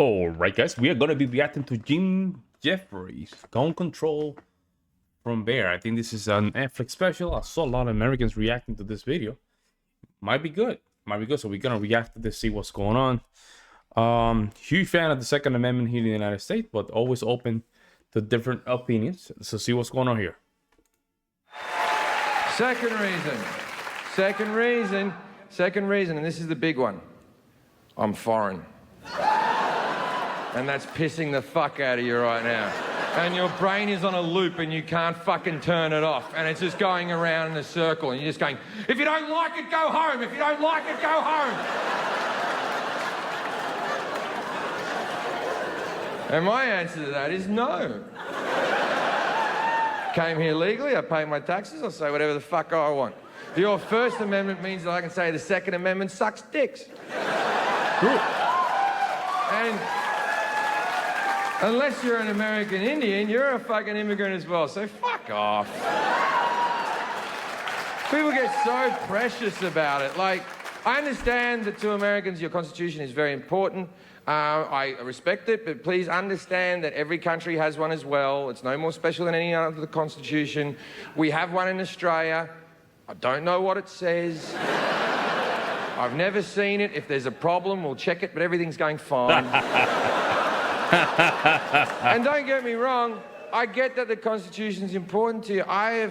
All right, guys, we are going to be reacting to Jim Jefferies, Gun Control from Bear. I think this is an Netflix special. I saw a lot of Americans reacting to this video. Might be good. Might be good. So we're going to react to this, see what's going on. Huge fan of the Second Amendment here in the United States, but always open to different opinions. So see what's going on here. Second reason, and this is the big one. I'm foreign. And that's pissing the fuck out of you right now. And your brain is on a loop and you can't fucking turn it off. And it's just going around in a circle and you're just going, if you don't like it, go home. If you don't like it, go home. And my answer to that is no. Came here legally, I pay my taxes, I'll say whatever the fuck I want. Your First Amendment means that I can say the Second Amendment sucks dicks. And unless you're an American Indian, you're a fucking immigrant as well, so fuck off. People get so precious about it. Like, I understand that to Americans your Constitution is very important. I respect it, but please understand that every country has one as well. It's no more special than any other Constitution. We have one in Australia. I don't know what it says. I've never seen it. If there's a problem, we'll check it, but everything's going fine. And don't get me wrong, I get that the Constitution's important to you. I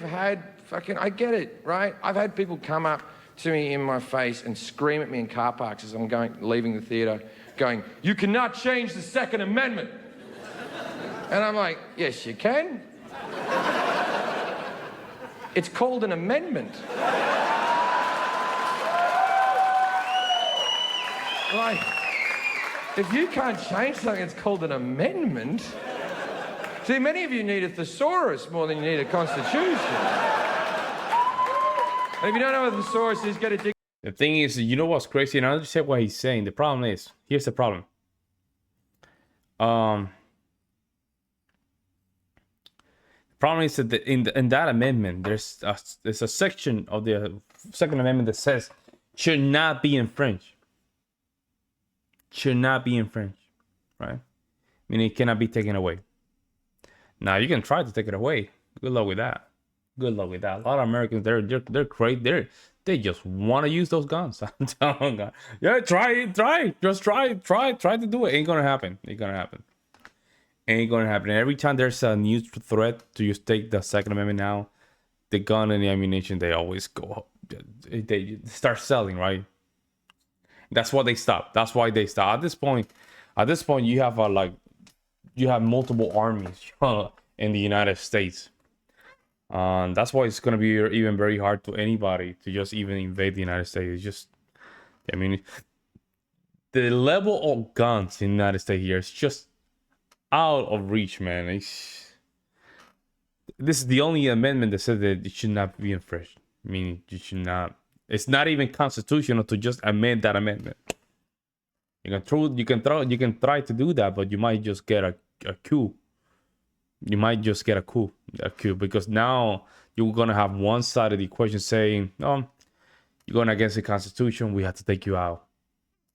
get it, right? I've had people come up to me in my face and scream at me in car parks as I'm leaving the theatre, going, "You cannot change the Second Amendment." And I'm like, yes, you can. It's called an amendment. Like, if you can't change something, it's called an amendment. See, many of you need a thesaurus more than you need a constitution. And if you don't know what a thesaurus is, get a dig. The thing is, you know what's crazy? And I understand what he's saying. The problem is, here's the problem. The problem is that in that amendment, there's a section of the Second Amendment that says should not be infringed. Should not be infringed, right? Meaning it cannot be taken away. Now you can try to take it away. Good luck with that. Good luck with that. A lot of Americans, they're crazy. They just want to use those guns. I'm telling you, yeah, try, just try to do it. Ain't gonna happen. Ain't gonna happen. Ain't gonna happen. And every time there's a new threat to just take the Second Amendment now, the gun and the ammunition, they always go up. They start selling, right? That's why they stop. That's why they stop. At this point, you have you have multiple armies in the United States. That's why it's gonna be even very hard to anybody to just even invade the United States. It's just, I mean, the level of guns in the United States here is just out of reach, man. This is the only amendment that says that it should not be infringed. I mean, you should not. It's not even constitutional to just amend that amendment. You can try to do that, but you might just get a coup. You might just get a coup because now you're gonna have one side of the equation saying, "Oh, you're going against the Constitution. We have to take you out,"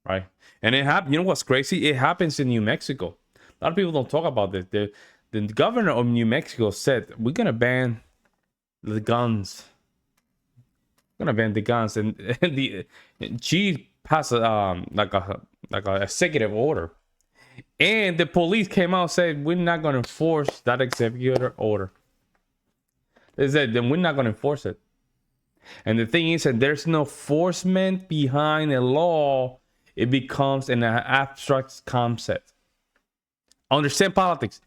right? And it happened. You know what's crazy? It happens in New Mexico. A lot of people don't talk about this. The governor of New Mexico said, "We're gonna ban the guns. We're gonna ban the guns," and she passed like a executive order. And the police came out and said, "We're not going to enforce that executive order." They said, "Then we're not going to enforce it." And the thing is that there's no enforcement behind a law. It becomes an abstract concept. Understand politics.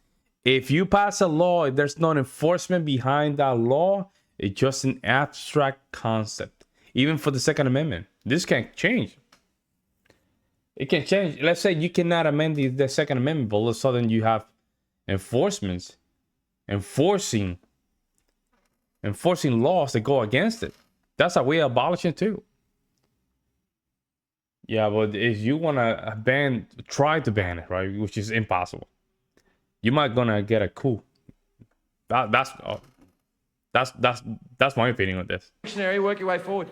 If you pass a law, if there's no enforcement behind that law, it's just an abstract concept. Even for the Second Amendment, this can change. It can change. Let's say you cannot amend the Second Amendment, but all of a sudden you have enforcing laws that go against it. That's a way of abolishing too. Yeah, but if you want to try to ban it, right, which is impossible, you might gonna get a coup. That's my opinion on this. Dictionary, work your way forward.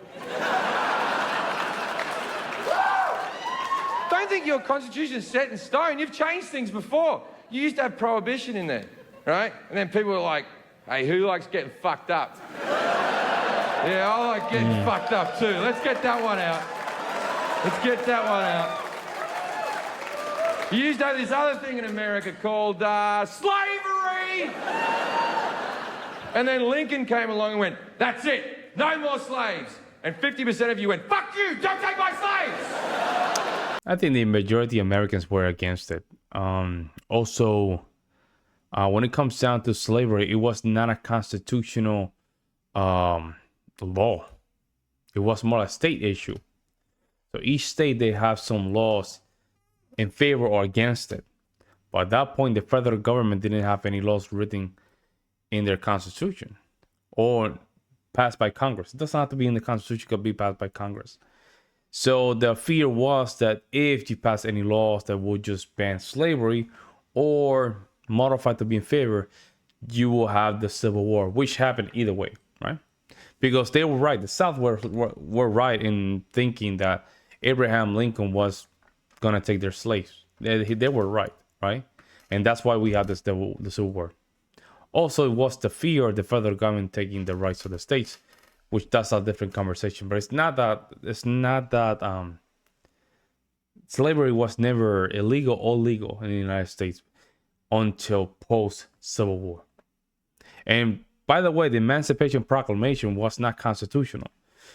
Don't don't think your constitution is set in stone. You've changed things before. You used to have prohibition in there, right? And then people were like, hey, who likes getting fucked up? Yeah, I like getting fucked up too. Let's get that one out. Let's get that one out. You used to have this other thing in America called slavery. And then Lincoln came along and went, that's it, no more slaves. And 50% of you went, fuck you, don't take my slaves. I think the majority of Americans were against it. Also, when it comes down to slavery, it was not a constitutional law. It was more a state issue. So each state, they have some laws in favor or against it. But at that point, the federal government didn't have any laws written in their constitution or passed by Congress. It doesn't have to be in the constitution, it could be passed by Congress. So the fear was that if you pass any laws that would just ban slavery or modify to be in favor, you will have the Civil War, which happened either way, right? Because they were right. The South were right in thinking that Abraham Lincoln was gonna take their slaves. They were right? And that's why we had the Civil War. Also, it was the fear of the federal government taking the rights of the states, which that's a different conversation. But it's not that slavery was never illegal or legal in the United States until post-Civil War. And by the way, the Emancipation Proclamation was not constitutional.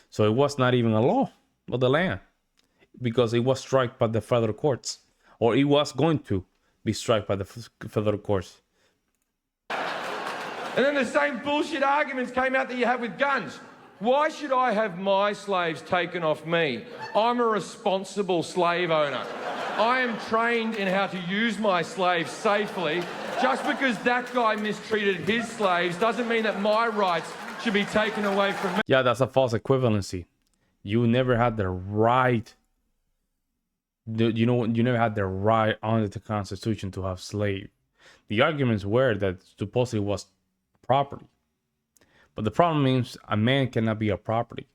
So it was not even a law of the land because it was struck by the federal courts, or it was going to be struck by the federal courts. And then the same bullshit arguments came out that you have with guns. Why should I have my slaves taken off me? I'm a responsible slave owner. I am trained in how to use my slaves safely. Just because that guy mistreated his slaves doesn't mean that my rights should be taken away from me. Yeah, that's a false equivalency. You never had the right. You never had the right under the Constitution to have slaves. The arguments were that supposedly was property. But the problem is a man cannot be a property,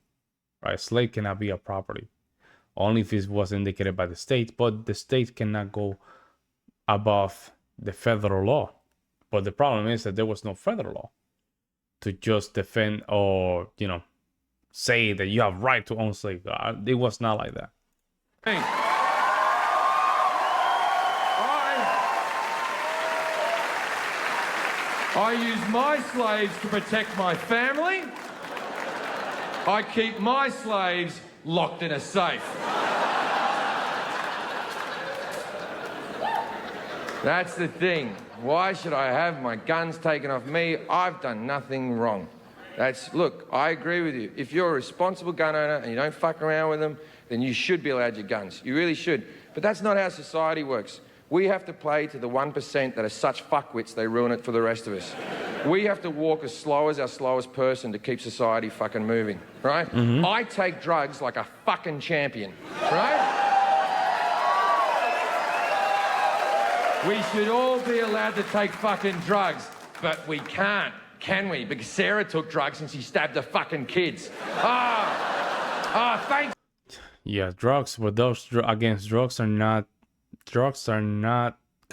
right? A slave cannot be a property. Only if it was indicated by the state, but the state cannot go above the federal law. But the problem is that there was no federal law to just defend or, say that you have right to own slaves. It was not like that. I use my slaves to protect my family. I keep my slaves locked in a safe. That's the thing. Why should I have my guns taken off me? I've done nothing wrong. Look, I agree with you. If you're a responsible gun owner and you don't fuck around with them, then you should be allowed your guns. You really should. But that's not how society works. We have to play to the 1% that are such fuckwits they ruin it for the rest of us. We have to walk as slow as our slowest person to keep society fucking moving, right? Mm-hmm. I take drugs like a fucking champion, right? We should all be allowed to take fucking drugs, but we can't, can we? Because Sarah took drugs and she stabbed her fucking kids. Thanks. Yeah, drugs, but those against drugs are not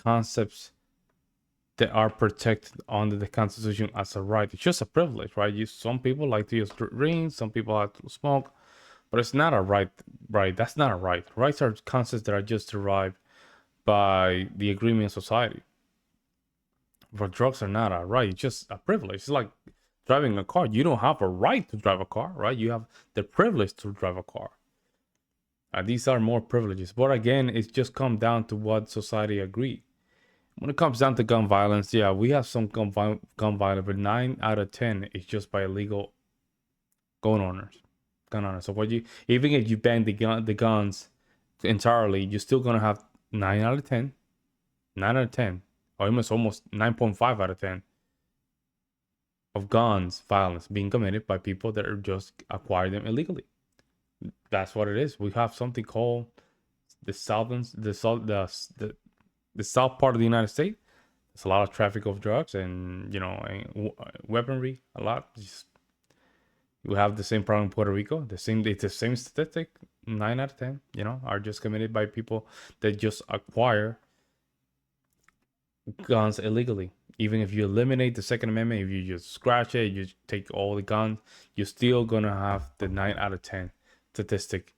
concepts that are protected under the Constitution as a right. It's just a privilege, right? Some people like to use rings, some people like to smoke, but it's not a right. Right? That's not a right. Rights are concepts that are just derived by the agreement of society. But drugs are not a right. It's just a privilege. It's like driving a car. You don't have a right to drive a car, right? You have the privilege to drive a car. These are more privileges. But again, it's just come down to what society agreed. When it comes down to gun violence, yeah, we have some gun violence, but 9 out of 10 is just by illegal gun owners. So even if you ban the guns entirely, you're still gonna have 9 out of 10, or almost 9.5 out of 10 of guns violence being committed by people that are just acquire them illegally. That's what it is. We have something called the south part of the United States. There's a lot of traffic of drugs and weaponry. A lot. We have the same problem in Puerto Rico. It's the same statistic. 9 out of 10, are just committed by people that just acquire guns illegally. Even if you eliminate the Second Amendment, if you just scratch it, you take all the guns, you're still gonna have the 9 out of 10 statistic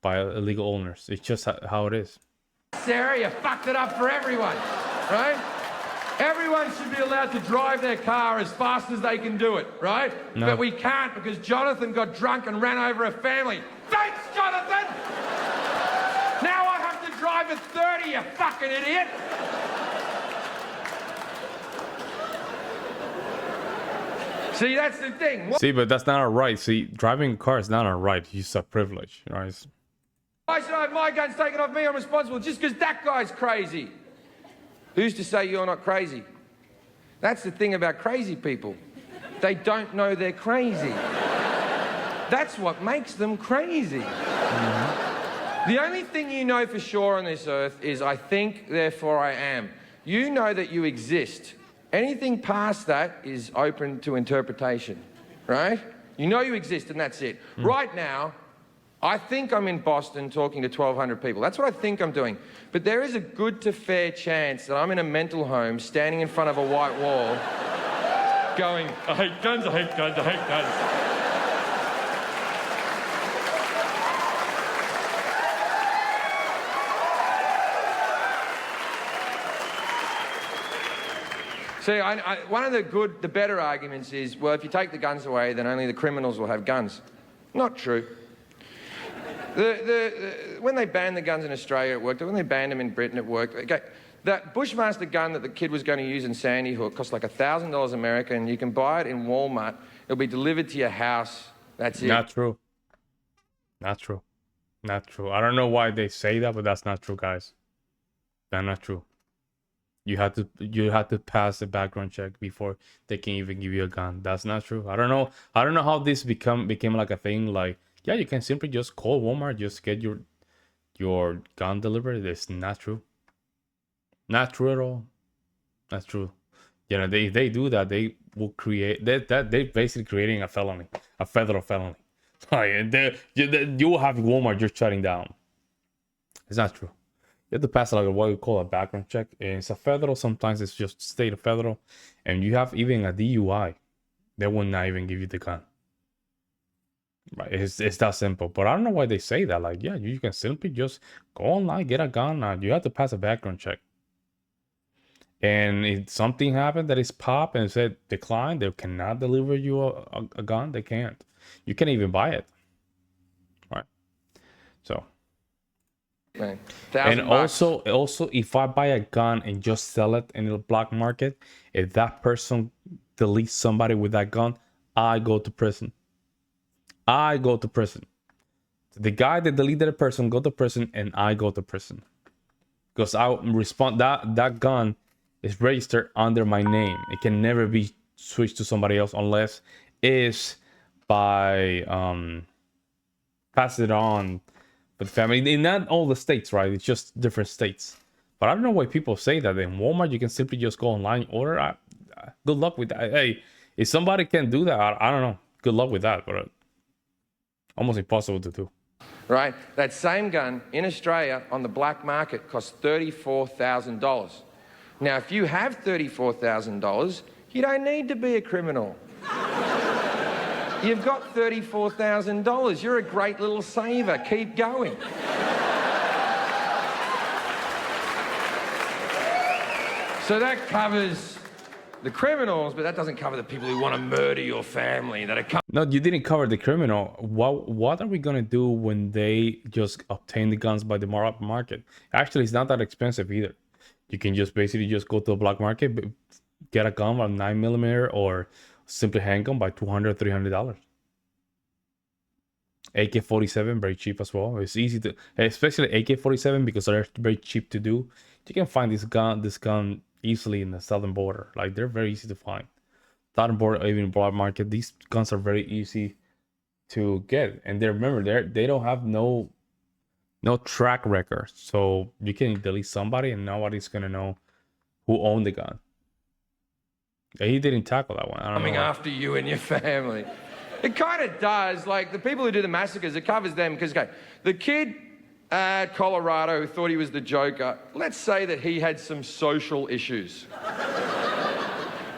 by illegal owners. It's just how it is. Sarah, you fucked it up for everyone, right? Everyone should be allowed to drive their car as fast as they can do it, right? No. But we can't because Jonathan got drunk and ran over a family. Thanks, Jonathan! Now I have to drive at 30, you fucking idiot! See, that's the thing. See, but that's not a right. See, driving a car is not a right. It's a privilege, right? Why should I have my guns taken off me? I'm responsible just because that guy's crazy. Who's to say you're not crazy? That's the thing about crazy people. They don't know they're crazy. That's what makes them crazy. Mm-hmm. The only thing you know for sure on this earth is I think, therefore I am. You know that you exist. Anything past that is open to interpretation, right? You know you exist and that's it. Right now, I think I'm in Boston talking to 1,200 people. That's what I think I'm doing. But there is a good to fair chance that I'm in a mental home standing in front of a white wall going, I hate guns, I hate guns, I hate guns. See, one of the better arguments is, well, if you take the guns away, then only the criminals will have guns. Not true. When they banned the guns in Australia, it worked. When they banned them in Britain, it worked. Okay. That Bushmaster gun that the kid was going to use in Sandy Hook cost like $1,000 American. You can buy it in Walmart. It'll be delivered to your house. That's it. Not true. Not true. Not true. I don't know why they say that, but that's not true, guys. That's not true. You have to pass a background check before they can even give you a gun. That's not true. I don't know how this became like a thing. Like, yeah, you can simply just call Walmart, just get your gun delivered. It's not true. Not true at all. That's true. They do that. They will create that. They're basically creating a felony, a federal felony. Like, you will have Walmart just shutting down. It's not true. You have to pass like what we call a background check. It's a federal. Sometimes it's just state or federal, and you have even a DUI. They will not even give you the gun. Right? It's that simple. But I don't know why they say that. Like, yeah, you can simply just go online, get a gun. You have to pass a background check. And if something happened that is pop and said decline, they cannot deliver you a gun. They can't. You can't even buy it. Right? So. Man, and also if I buy a gun and just sell it in the black market, if that person deletes somebody with that gun, I go to prison. I go to prison. The guy that deleted a person go to prison, and I go to prison because I respond that gun is registered under my name. It can never be switched to somebody else unless it's by pass it on. But family, in not all the states, right? It's just different states. But I don't know why people say that. In Walmart, you can simply just go online, order. Good luck with that. Hey, if somebody can do that, I don't know. Good luck with that, but almost impossible to do. Right? That same gun in Australia on the black market costs $34,000. Now, if you have $34,000, you don't need to be a criminal. You've got $34,000. You're a great little saver. Keep going. So that covers the criminals, but that doesn't cover the people who want to murder your family. No, you didn't cover the criminal. What are we gonna do when they just obtain the guns by the market? Actually, it's not that expensive either. You can just basically just go to the black market, get a gun of 9mm or simply handgun by $200, $300. AK-47, very cheap as well. It's easy to, especially AK-47 because they're very cheap to do. You can find this gun easily in the southern border. Like, they're very easy to find. Southern border, even black market, these guns are very easy to get. And they don't have no track record. So you can delete somebody and nobody's gonna know who owned the gun. He didn't tackle that one. I don't know. Coming after you and your family. It kind of does. Like, the people who do the massacres, it covers them because, okay, the kid at Colorado who thought he was the Joker, let's say that he had some social issues.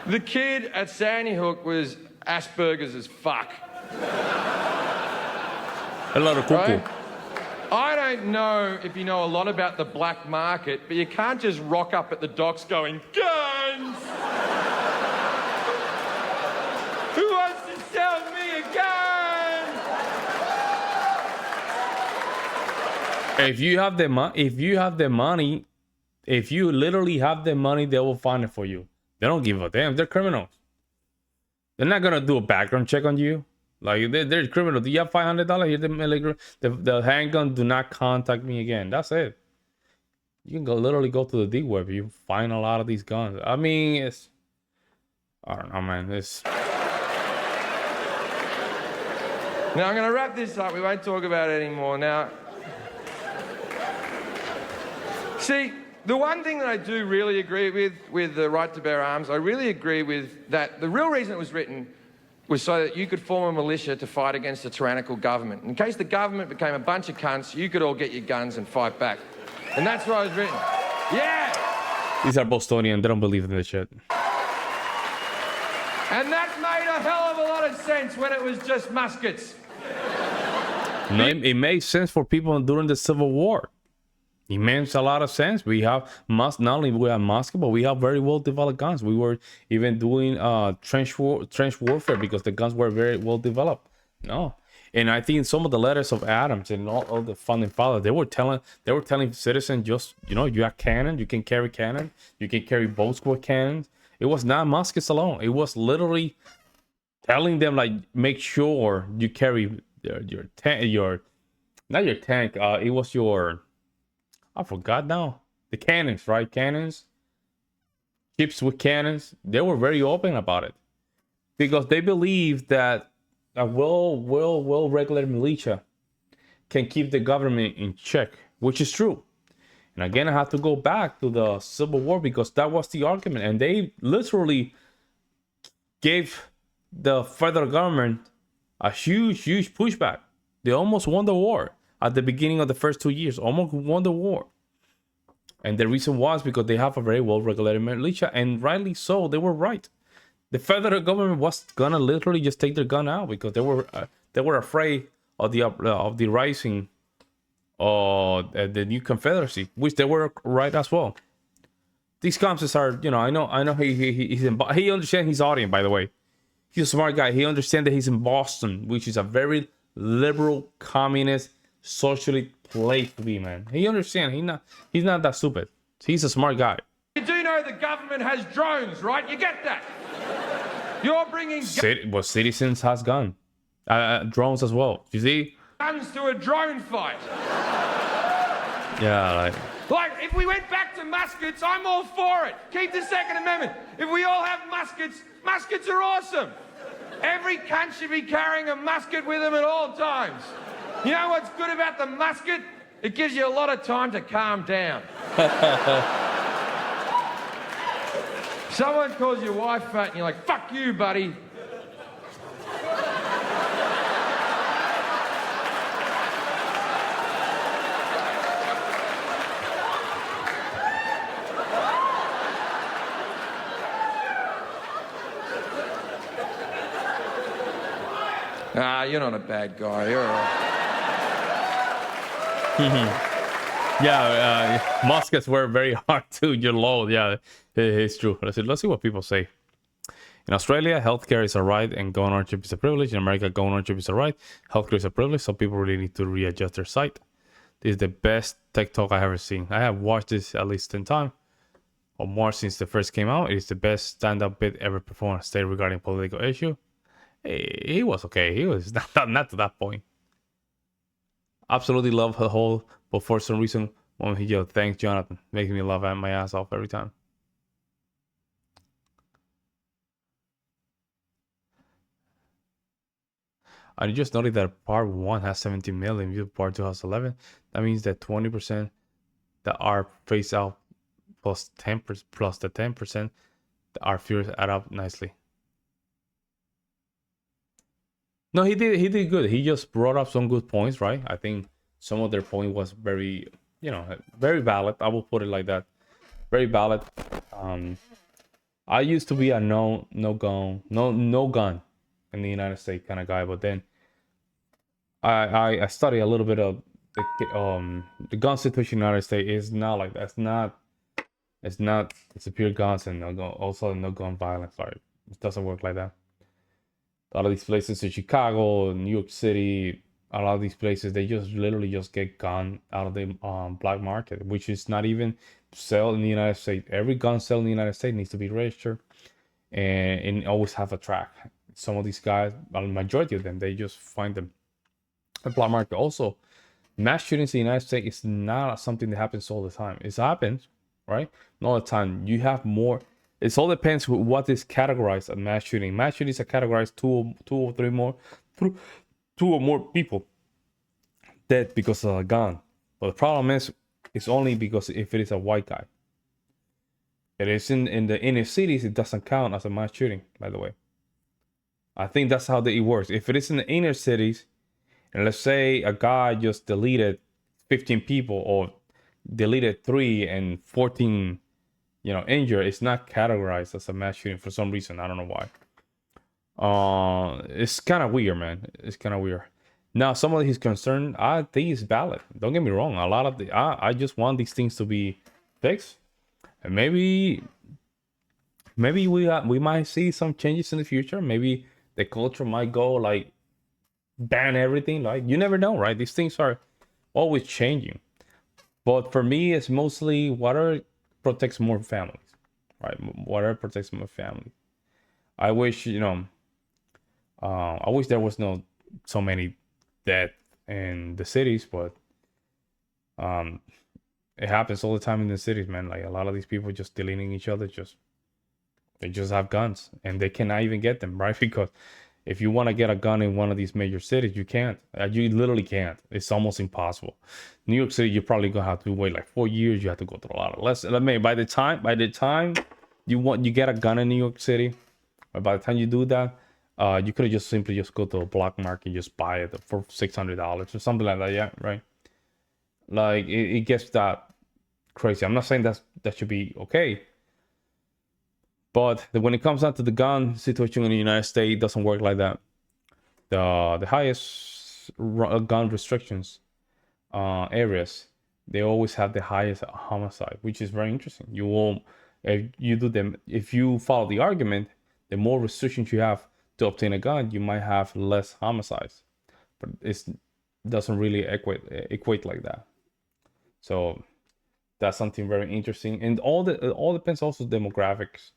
The kid at Sandy Hook was Asperger's as fuck. A lot of cuckoo. Right? I don't know if you know a lot about the black market, but you can't just rock up at the docks going, guns! Who wants to sell me a gun? If you have the money, if you literally have the money, they will find it for you. They don't give a damn. They're criminals. They're not gonna do a background check on you. Like, they're criminals. Do you have $500? Here's the handgun. Do not contact me again. That's it. You can literally go to the deep web. You find a lot of these guns. I mean, I don't know, man. Now, I'm going to wrap this up. We won't talk about it anymore. Now, see, the one thing that I do really agree with the right to bear arms, I really agree with that. The real reason it was written was so that you could form a militia to fight against a tyrannical government. In case the government became a bunch of cunts, you could all get your guns and fight back. And that's why it was written. Yeah! These are Bostonian. They don't believe in this shit. And that made a hell of a lot of sense when it was just muskets. No, it made sense for people during the Civil War. It makes a lot of sense. We have not only we have muskets, but we have very well developed guns. We were even doing trench warfare because the guns were very well developed. No, and I think some of the letters of Adams and all the founding fathers, they were telling citizens, just, you know, you have cannon, you can carry cannon, you can carry boats with cannons. It was not muskets alone. It was literally telling them, like, make sure you carry your tank, not your tank. It was your, I forgot now. The cannons, right? Cannons. Ships with cannons. They were very open about it. Because they believe that a well-regulated militia can keep the government in check. Which is true. And again, I have to go back to the Civil War because that was the argument. And they literally gave the federal government a huge pushback. They almost won the war. At the beginning of the first 2 years, almost won the war. And the reason was because they have a very well-regulated militia, and rightly so, they were right. The federal government was gonna literally just take their gun out because they were afraid of the rising of the new Confederacy, which they were right as well. These concepts are, you know, I know he understands his audience, by the way. He's a smart guy. He understands that he's in Boston, which is a very liberal, communist, socially place to be, man. He understands. He's not that stupid. He's a smart guy. You do know the government has drones, right? You get that? You're bringing Citizens has drones as well. You see? Guns to a drone fight. Yeah, like if we went back to muskets, I'm all for it. Keep the Second Amendment. If we all have muskets, muskets are awesome. Every cunt should be carrying a musket with them at all times. You know what's good about the musket? It gives you a lot of time to calm down. Someone calls your wife fat and you're like, fuck you, buddy. Nah, you're not a bad guy. You're all right. Yeah, muskets were very hard to load. Yeah, it's true. Let's see what people say. In Australia, healthcare is a right and gun ownership is a privilege. In America, gun ownership is a right. Healthcare is a privilege. Some people really need to readjust their sight. This is the best tech talk I have ever seen. I have watched this at least 10 times or more since the first came out. It is the best stand-up bit ever performed on stage regarding political issue. He was okay. He was not to that point. Absolutely love the whole, but for some reason, when he yelled, "Thanks, Jonathan," making me laugh my ass off every time. I just noticed that part 1 has 17 million views, part 2 has 11. That means that 20% that are phased out plus 10% plus the 10% that are viewers add up nicely. No, he did good. He just brought up some good points, right? I think some of their point was very, very valid. I will put it like that. Very valid. Um, I used to be a no gun in the United States kind of guy, but then I study a little bit of the gun situation in the United States is not like that. It's not it's a pure guns and no gun, also no gun violence. Like it doesn't work like that. A lot of these places in Chicago, New York City, a lot of these places they just literally just get gun out of the black market, which is not even sell in the United States. Every gun sell in the United States needs to be registered and always have a track. Some of these guys, well, the majority of them, they just find them the black market. Also, mass shootings in the United States is not something that happens all the time. It happens, right? Not all the time. You have more. It all depends what is categorized as mass shooting. Mass shootings are categorized two or three more, two or more people dead because of a gun. But the problem is, it's only because if it is a white guy. It is in the inner cities, it doesn't count as a mass shooting, by the way. I think that's how it works. If it is in the inner cities, and let's say a guy just deleted 15 people or deleted 3 and 14, injured, it's not categorized as a mass shooting for some reason. I don't know why. It's kind of weird, man. It's kind of weird. Now, some of his concern, I think is valid. Don't get me wrong. A lot of I just want these things to be fixed, and maybe we might see some changes in the future. Maybe the culture might go like ban everything. Like you never know, right? These things are always changing. But for me, it's mostly water protects more families, right? Water protects more families. I wish I wish there was no so many death in the cities, but it happens all the time in the cities, man. Like a lot of these people just deleting each other, they just have guns and they cannot even get them, right? Because if you want to get a gun in one of these major cities, you can't. You literally can't. It's almost impossible. New York City, you're probably gonna have to wait like 4 years. You have to go through a lot of less. I mean, by the time you get a gun in New York City, or by the time you do that, you could have just simply just go to a black market and just buy it for $600 or something like that. Yeah, right. Like it gets that crazy. I'm not saying that should be okay. But when it comes down to the gun situation in the United States, it doesn't work like that. The highest gun restrictions areas, they always have the highest homicide, which is very interesting. You won't if you follow the argument, the more restrictions you have to obtain a gun, you might have less homicides. But it doesn't really equate like that. So that's something very interesting, and all depends also demographics.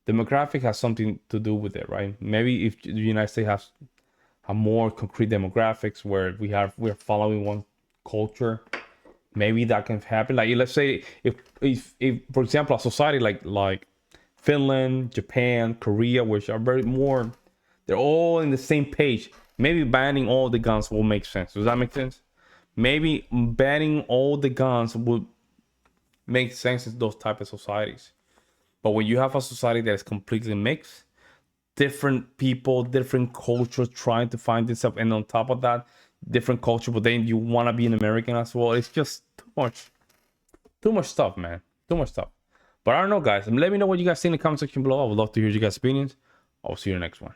Demographic has something to do with it, right? Maybe if the United States has a more concrete demographics where we're following one culture, maybe that can happen. Like let's say if for example a society like Finland, Japan, Korea, which are they're all in the same page. Maybe banning all the guns will make sense. Does that make sense? Maybe banning all the guns would make sense in those type of societies. But when you have a society that is completely mixed, different people, different cultures trying to find this up, and on top of that, different culture, but then you want to be an American as well. It's just too much stuff, man. Too much stuff. But I don't know, guys. Let me know what you guys think in the comment section below. I would love to hear your guys' opinions. I'll see you in the next one.